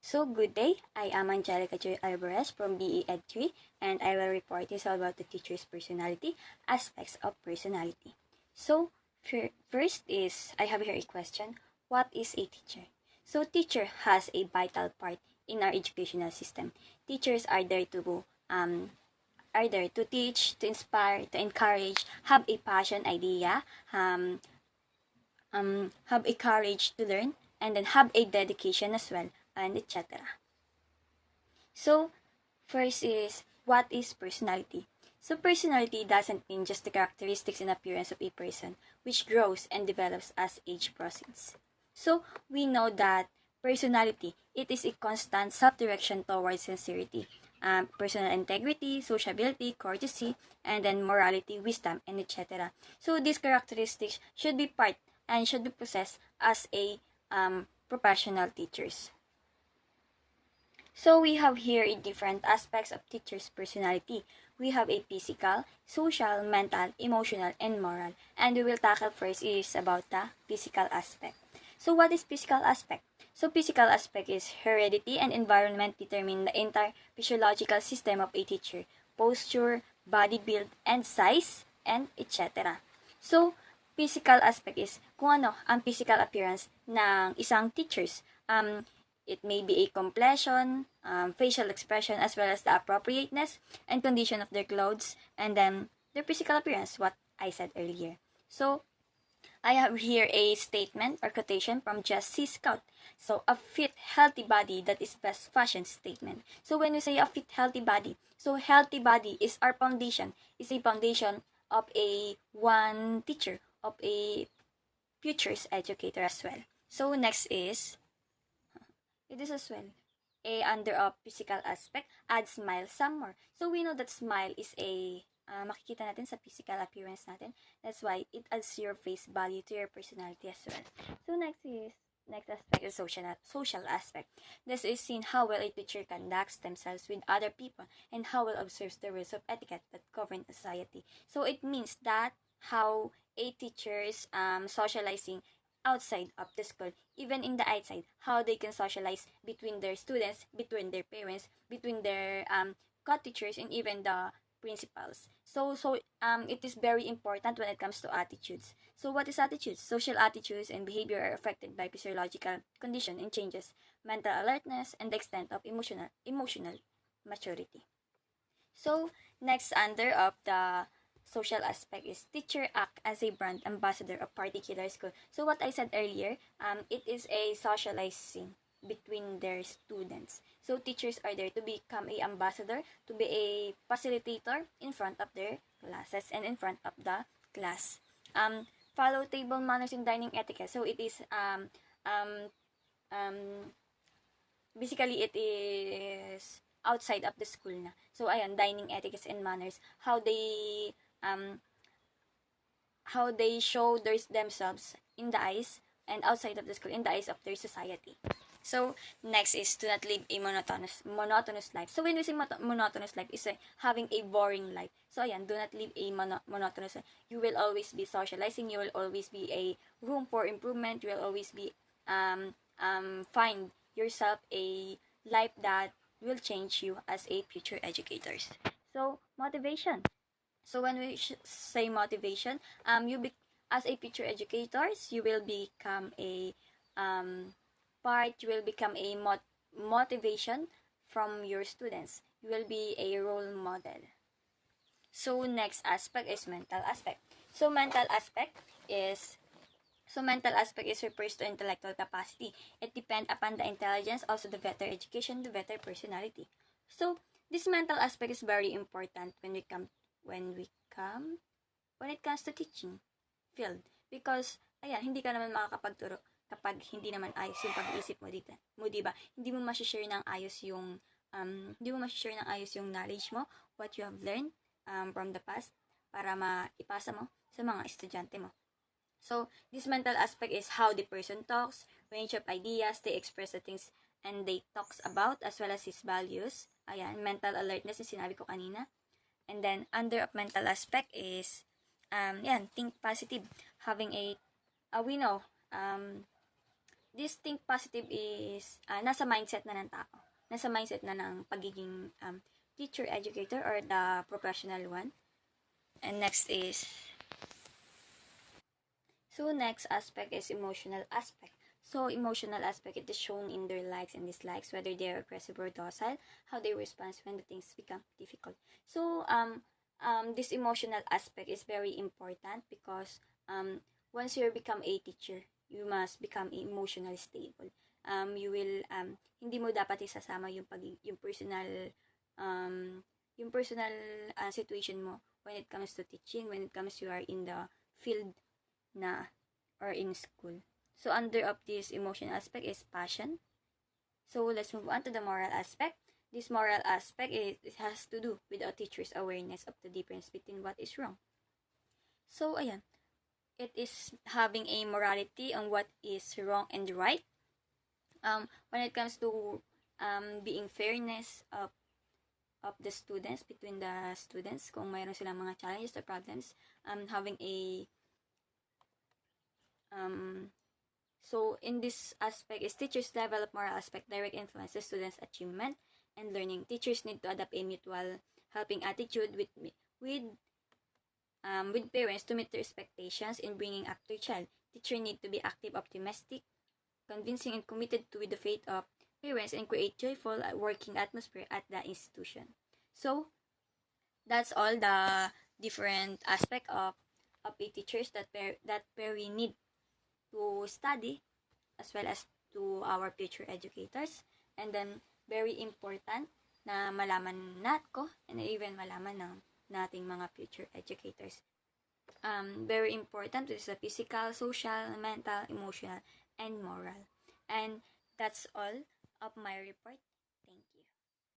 So, good day. I am Angelica Joy Alvarez from BE Ed3, and I will report you all about the teacher's personality, aspects of personality. So, first is, I have here a question. What is a teacher? So, teacher has a vital part in our educational system. Teachers are there to teach, to inspire, to encourage, have a passion idea, have a courage to learn, and then have a dedication as well, and etc. So, first is, what is personality? So, personality doesn't mean just the characteristics and appearance of a person, which grows and develops as age proceeds. So, we know that personality, it is a constant self-direction towards sincerity, personal integrity, sociability, courtesy, and then morality, wisdom, and etc. So, these characteristics should be part and should be possessed as a professional teachers. So we have here a different aspects of teacher's personality. We have a physical, social, mental, emotional, and moral. And we will tackle first is about the physical aspect. So what is physical aspect? So physical aspect is heredity and environment determine the entire physiological system of a teacher. Posture, body build, and size, and etc. So, physical aspect is kung ano ang physical appearance ng isang teachers. It may be a complexion, facial expression, as well as the appropriateness and condition of their clothes, and then their physical appearance, what I said earlier. So, I have here a statement or quotation from Just C. Scout. So, a fit, healthy body, that is best fashion statement. So, when we say a fit, healthy body, so healthy body is our foundation, is a foundation of a one teacher, of a future's educator as well. So, next is, it is as well a under a physical aspect, add smile some more. So we know that smile is a makikita natin sa physical appearance natin. That's why it adds your face value to your personality as well. So next aspect is social aspect. This is seen how well a teacher conducts themselves with other people and how well observes the rules of etiquette that govern society. So it means that how a teacher is socializing outside of the school, even in the outside, how they can socialize between their students, between their parents, between their co-teachers, and even the principals. So it is very important when it comes to attitudes. So what is attitudes? Social attitudes and behavior are affected by physiological condition and changes, mental alertness, and the extent of emotional maturity. So next under of the social aspect is teacher act as a brand ambassador of particular school. So what I said earlier, it is a socializing between their students. So teachers are there to become a ambassador, to be a facilitator in front of their classes and in front of the class. Follow table manners and dining etiquette. So it is basically it is outside of the school na. So ayan, dining etiquette and manners, how they show themselves in the eyes and outside of the school, in the eyes of their society. So next is to not live a monotonous life. So when we say monotonous life is having a boring life. So ayan, do not live a monotonous life. You will always be socializing. You will always be a room for improvement. You will always be find yourself a life that will change you as a future educators. So motivation. So when we say motivation, as a future educators, you will become a you will become a motivation from your students. You will be a role model. So next aspect is mental aspect. So mental aspect is refers to intellectual capacity. It depends upon the intelligence, also the better education, the better personality. So this mental aspect is very important when it comes to teaching field, because ayan, hindi ka naman makakapagturo kapag hindi naman ayos yung pag-iisip mo dito. Diba? Hindi mo ma-share ng ayos yung knowledge mo, what you have learned from the past, para maipasa mo sa mga estudyante mo. So, this mental aspect is how the person talks, range of ideas, they express the things and they talks about, as well as his values. Ayan, mental alertness yung sinabi ko kanina. And then, under of mental aspect is, think positive. Having we know, this think positive is nasa mindset na ng tao. Nasa mindset na ng pagiging teacher, educator, or the professional one. And next aspect is emotional aspect. So emotional aspect, it is shown in their likes and dislikes, whether they are aggressive or docile, how they respond when the things become difficult. So this emotional aspect is very important because once you become a teacher, you must become emotionally stable. You will hindi mo dapat isasama yung personal situation mo when it comes to teaching, when it comes you are in the field na or in school. So under of this emotional aspect is passion. So let's move on to the moral aspect. This moral aspect it has to do with a teacher's awareness of the difference between what is wrong. So ayan, it is having a morality on what is wrong and right. When it comes to being fairness of the students, between the students, kung mayroon silang mga challenges or problems, having a so in this aspect is teachers develop moral aspect direct influence the students' achievement and learning. Teachers need to adopt a mutual helping attitude with parents to meet their expectations in bringing up their child. Teacher need to be active, optimistic, convincing, and committed to with the faith of parents and create joyful working atmosphere at the institution. So that's all the different aspect of a teachers that we need to study as well as to our future educators. And then very important na malaman ko and even malaman ng nating mga future educators. Very important is the physical, social, mental, emotional, and moral. And that's all of my report. Thank you.